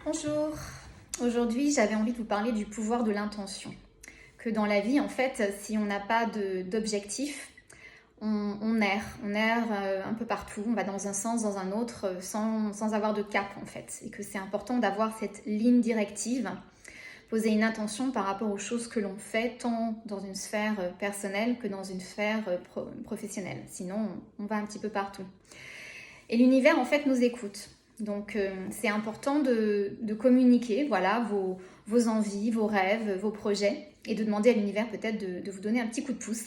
Bonjour, aujourd'hui j'avais envie de vous parler du pouvoir de l'intention. Que dans la vie, en fait, si on n'a pas d'objectif, on erre un peu partout, on va dans un sens, dans un autre, sans avoir de cap en fait. Et que c'est important d'avoir cette ligne directive, poser une intention par rapport aux choses que l'on fait, tant dans une sphère personnelle que dans une sphère professionnelle. Sinon, on va un petit peu partout. Et l'univers, en fait, nous écoute. Donc, c'est important de communiquer, voilà, vos envies, vos rêves, vos projets, et de demander à l'univers peut-être de vous donner un petit coup de pouce,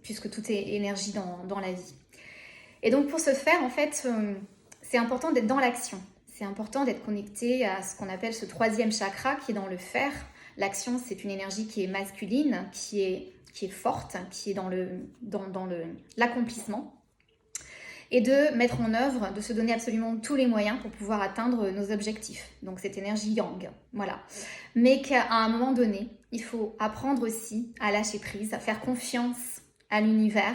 puisque tout est énergie dans la vie. Et donc, pour ce faire, en fait, c'est important d'être dans l'action. C'est important d'être connecté à ce qu'on appelle ce troisième chakra qui est dans le fer. L'action, c'est une énergie qui est masculine, qui est forte, qui est dans l'accomplissement. Et de mettre en œuvre, de se donner absolument tous les moyens pour pouvoir atteindre nos objectifs. Donc cette énergie yang, voilà. Mais qu'à un moment donné, il faut apprendre aussi à lâcher prise, à faire confiance à l'univers,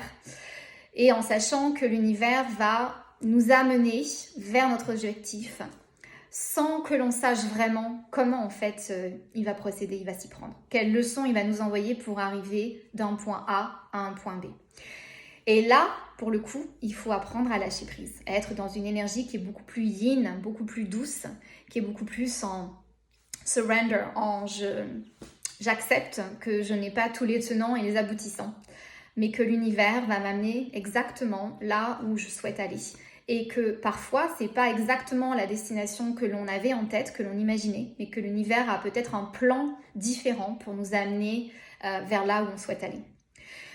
et en sachant que l'univers va nous amener vers notre objectif, sans que l'on sache vraiment comment en fait il va procéder, il va s'y prendre. Quelles leçons il va nous envoyer pour arriver d'un point A à un point B. Et là, pour le coup, il faut apprendre à lâcher prise, à être dans une énergie qui est beaucoup plus yin, beaucoup plus douce, qui est beaucoup plus en surrender, j'accepte que je n'ai pas tous les tenants et les aboutissants, mais que l'univers va m'amener exactement là où je souhaite aller. Et que parfois, c'est pas exactement la destination que l'on avait en tête, que l'on imaginait, mais que l'univers a peut-être un plan différent pour nous amener vers là où on souhaite aller.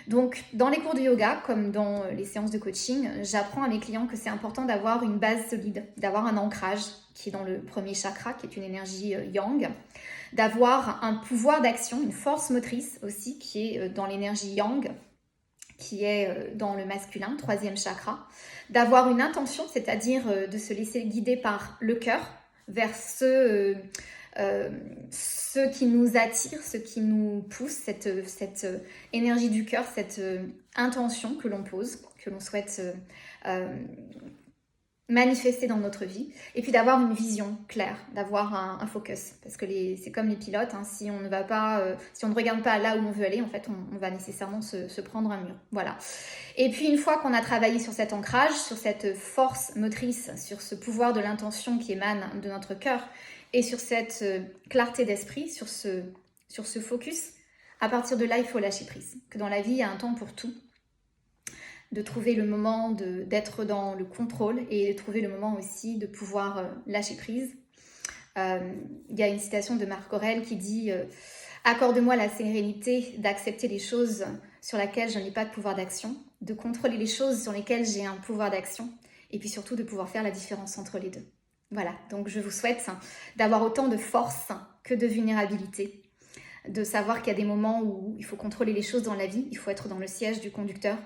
Donc, dans les cours de yoga, comme dans les séances de coaching, j'apprends à mes clients que c'est important d'avoir une base solide, d'avoir un ancrage qui est dans le premier chakra, qui est une énergie yang, d'avoir un pouvoir d'action, une force motrice aussi, qui est dans l'énergie yang, qui est dans le masculin, troisième chakra, d'avoir une intention, c'est-à-dire de se laisser guider par le cœur vers ce qui nous attire, ce qui nous pousse, cette énergie du cœur, cette intention que l'on pose, que l'on souhaite manifester dans notre vie, et puis d'avoir une vision claire, d'avoir un focus, parce que c'est comme les pilotes, hein, si on ne va pas, si on ne regarde pas là où on veut aller, en fait, on va nécessairement se prendre un mur. Voilà. Et puis une fois qu'on a travaillé sur cet ancrage, sur cette force motrice, sur ce pouvoir de l'intention qui émane de notre cœur, et sur cette clarté d'esprit, sur ce focus, à partir de là, il faut lâcher prise. Que dans la vie, il y a un temps pour tout. De trouver le moment d'être dans le contrôle et de trouver le moment aussi de pouvoir lâcher prise. Il y a une citation de Marc Aurèle qui dit « Accorde-moi la sérénité d'accepter les choses sur lesquelles je n'ai pas de pouvoir d'action, de contrôler les choses sur lesquelles j'ai un pouvoir d'action, et puis surtout de pouvoir faire la différence entre les deux. » Voilà, donc je vous souhaite d'avoir autant de force que de vulnérabilité, de savoir qu'il y a des moments où il faut contrôler les choses dans la vie, il faut être dans le siège du conducteur,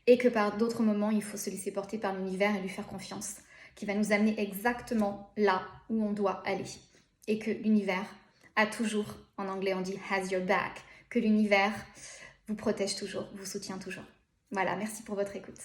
et que par d'autres moments, il faut se laisser porter par l'univers et lui faire confiance, qui va nous amener exactement là où on doit aller. Et que l'univers a toujours, en anglais on dit « has your back », que l'univers vous protège toujours, vous soutient toujours. Voilà, merci pour votre écoute.